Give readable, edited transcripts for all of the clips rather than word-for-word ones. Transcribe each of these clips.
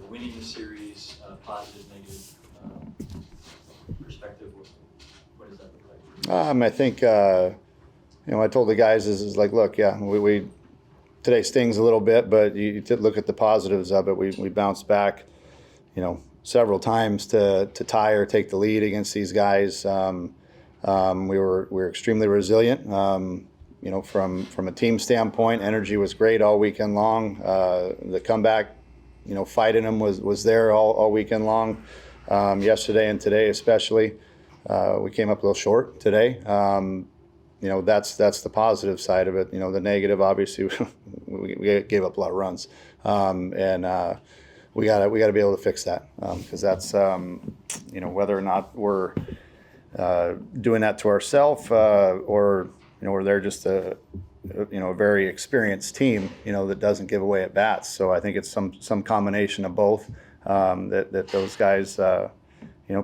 winning the series, positive, negative perspective? What does that look like? I think I told the guys is like, look, yeah, we today stings a little bit, but you look at the positives of it. We bounced back, several times to tie or take the lead against these guys. We were extremely resilient. From a team standpoint, energy was great all weekend long. The comeback, fight in them was there all weekend long. Yesterday and today especially, we came up a little short today. That's the positive side of it. The negative, obviously, we gave up a lot of runs, and we got to be able to fix that, because that's whether or not we're doing that to ourselves, or they're just a very experienced team that doesn't give away at bats. So I think it's some combination of both, that those guys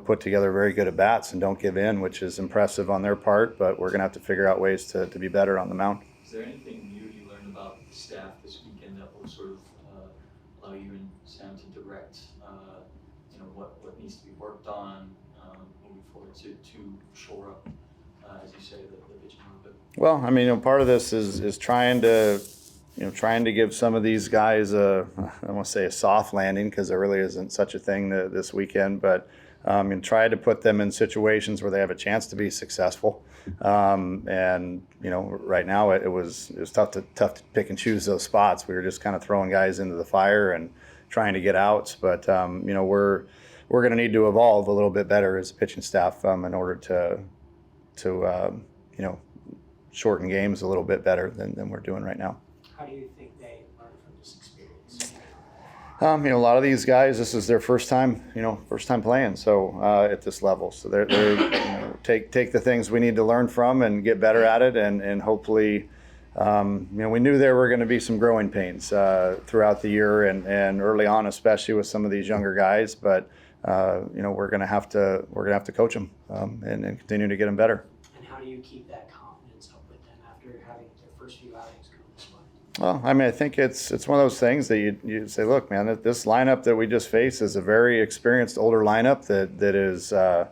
put together very good at bats and don't give in, which is impressive on their part, but we're going to have to figure out ways to be better on the mound. Is there anything new you learned about the staff this weekend that will sort of allow you and Sam to direct what needs to be worked on moving forward to shore up, as you say, the pitching a little bit? Well, part of this is trying to give some of these guys I don't want to say a soft landing, because there really isn't such a thing this weekend, but and try to put them in situations where they have a chance to be successful. And right now it was tough to pick and choose those spots. We were just kind of throwing guys into the fire and trying to get outs. But we're going to need to evolve a little bit better as a pitching staff, in order to shorten games a little bit better than we're doing right now. How do you think they learn from this experience? A lot of these guys, this is their first time playing, so at this level. So they're take the things we need to learn from and get better at it, and hopefully, we knew there were going to be some growing pains throughout the year and early on, especially with some of these younger guys. But we're going to have to coach them and continue to get them better. And how do you keep that confidence up with them after having their first few outings go this way? Well, I think it's one of those things that you say, look, man, this lineup that we just faced is a very experienced older lineup that is a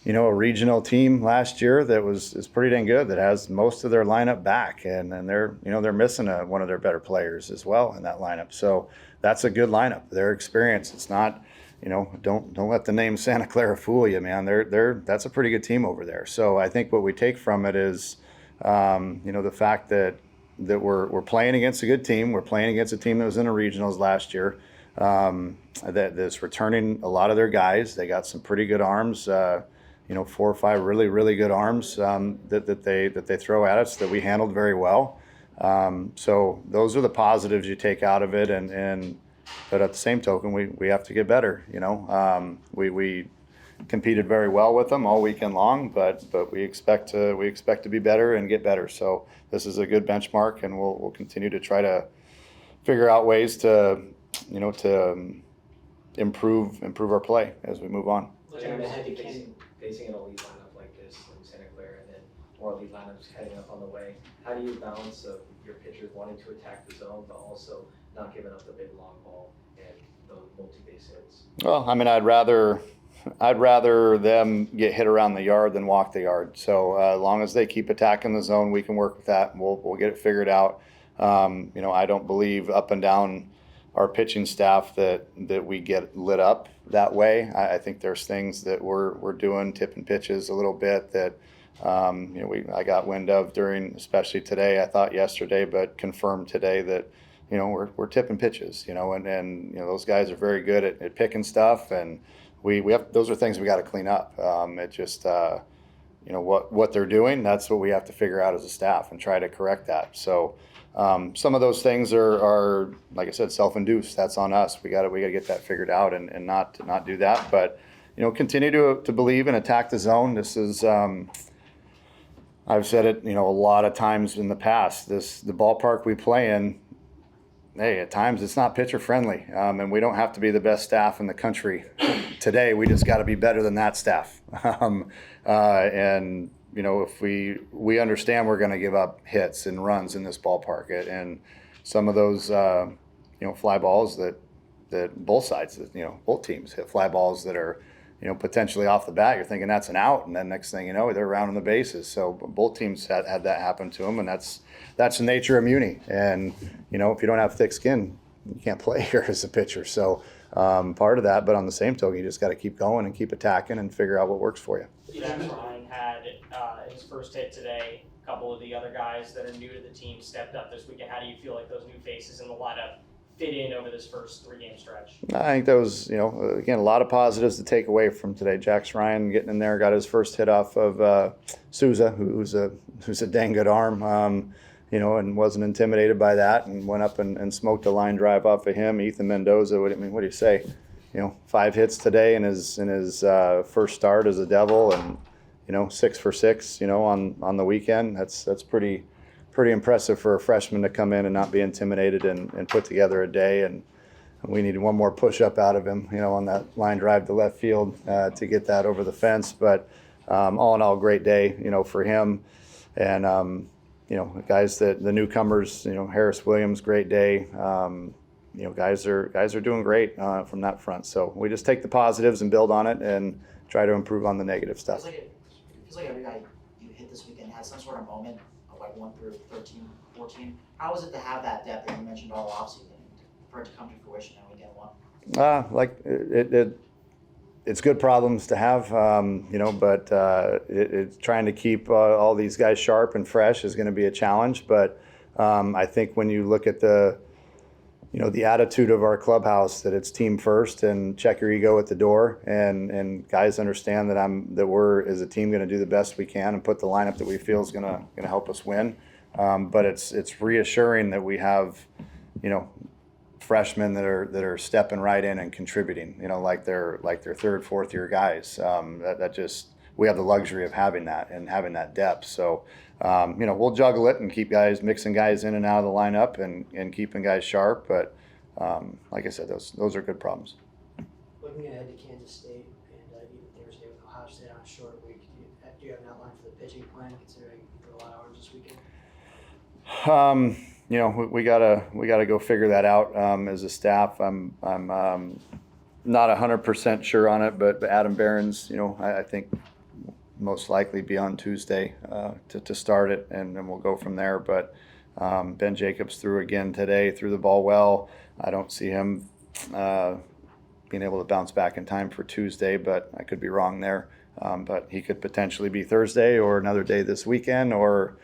regional team last year that is pretty dang good, that has most of their lineup back, and they're missing one of their better players as well in that lineup. So that's a good lineup. They're experienced. It's not, don't let the name Santa Clara fool you, man. That's a pretty good team over there. So I think what we take from it is the fact that we're playing against a good team. We're playing against a team that was in the regionals last year, that's returning a lot of their guys. They got some pretty good arms, 4 or 5 really, really good arms that they throw at us that we handled very well. So those are the positives you take out of it, but at the same token, we have to get better. We competed very well with them all weekend long, but we expect to be better and get better. So this is a good benchmark, and we'll continue to try to figure out ways to improve our play as we move on. Facing an elite lineup like this, like Santa Clara, and then more elite lineups heading up on the way, how do you balance your pitchers wanting to attack the zone, but also not giving up the big long ball and the multi-base hits? Well, I'd rather them get hit around the yard than walk the yard. So as long as they keep attacking the zone, we can work with that, and we'll get it figured out. I don't believe up and down our pitching staff that we get lit up that way. I think there's things that we're doing, tipping pitches a little bit that I got wind of during, especially today. I thought yesterday, but confirmed today that we're tipping pitches. And those guys are very good at picking stuff, and we have, those are things we got to clean up. It just what they're doing, that's what we have to figure out as a staff and try to correct that. So some of those things are like I said, self-induced. That's on us. We got to get that figured out and not do that. But continue to believe and attack the zone. This is I've said it a lot of times in the past. The ballpark we play in, hey, at times it's not pitcher friendly, and we don't have to be the best staff in the country today. We just got to be better than that staff. And if we understand we're going to give up hits and runs in this ballpark, and some of those fly balls that that both sides, both teams hit fly balls that are, potentially off the bat. You're thinking that's an out, and then next thing you know, they're rounding the bases. So both teams had that happen to them, and that's the nature of Muni. And if you don't have thick skin, you can't play here as a pitcher. So part of that, but on the same token, you just got to keep going and keep attacking and figure out what works for you. Jack Ryan had his first hit today. A couple of the other guys that are new to the team stepped up this weekend. How do you feel like those new faces in the lineup fit in over this first 3-game stretch? I think that was, again, a lot of positives to take away from today. Jax Ryan getting in there, got his first hit off of Souza, who's a dang good arm, and wasn't intimidated by that, and went up and smoked a line drive off of him. Ethan Mendoza, what do you say? 5 hits today in his first start as a Devil, and 6 for 6, on the weekend. That's pretty impressive for a freshman to come in and not be intimidated and put together a day. And we needed one more push up out of him, on that line drive to left field to get that over the fence. But all in all, great day, for him. And guys the newcomers, Harris Williams, great day. Guys are doing great from that front. So we just take the positives and build on it and try to improve on the negative stuff. It feels like every guy you hit this weekend had some sort of moment of like 1 through 13, 14. How was it to have that depth that you mentioned all offseason for it to come to fruition in weekend 1? It's good problems to have, but it's trying to keep all these guys sharp and fresh is going to be a challenge. But I think when you look at the attitude of our clubhouse, that it's team first and check your ego at the door, and guys understand that we're as a team going to do the best we can and put the lineup that we feel is going to help us win. But it's reassuring that we have, freshmen that are stepping right in and contributing, like they're 3rd, 4th year guys. That just, we have the luxury of having that and having that depth. So, we'll juggle it and keep mixing guys in and out of the lineup and keeping guys sharp. But like I said, those are good problems. Looking ahead to Kansas State and even Thursday with Ohio State on a short week, do you have an outline for the pitching plan, considering for a lot of hours this weekend? We gotta go figure that out as a staff. I'm not 100% sure on it, but Adam Behrens, I think most likely be on Tuesday to start it, and then we'll go from there. But Ben Jacobs threw again today, threw the ball well. I don't see him being able to bounce back in time for Tuesday, but I could be wrong there. But he could potentially be Thursday or another day this weekend, or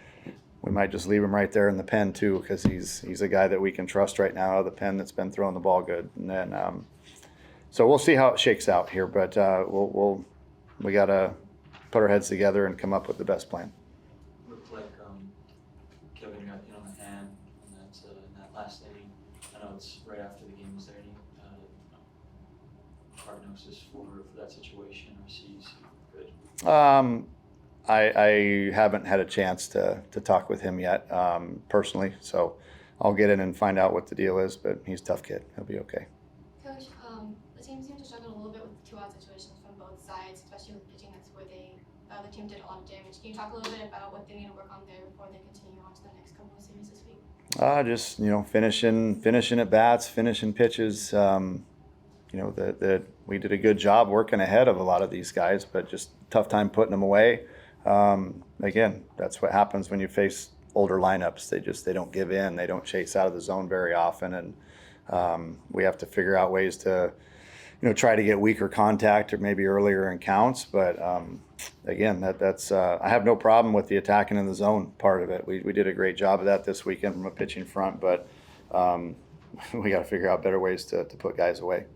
we might just leave him right there in the pen too, because he's a guy that we can trust right now, the pen that's been throwing the ball good. And then so we'll see how it shakes out here, but we gotta put our heads together and come up with the best plan. Looked like Kevin got hit on the hand in that last inning. I know it's right after the game. Is there any prognosis for that situation, or is he good? I haven't had a chance to talk with him yet personally, so I'll get in and find out what the deal is, but he's a tough kid. He'll be okay. Coach, the team seemed to struggle a little bit with 2-out situations from both sides, especially with pitching. That's where the team did a lot of damage. Can you talk a little bit about what they need to work on there before they continue on to the next couple of series this week? Just finishing at bats, finishing pitches. That we did a good job working ahead of a lot of these guys, but just tough time putting them away. Again, that's what happens when you face older lineups. They don't give in. They don't chase out of the zone very often, and we have to figure out ways to, try to get weaker contact or maybe earlier in counts. But again, that's I have no problem with the attacking in the zone part of it. We did a great job of that this weekend from a pitching front, but we got to figure out better ways to put guys away.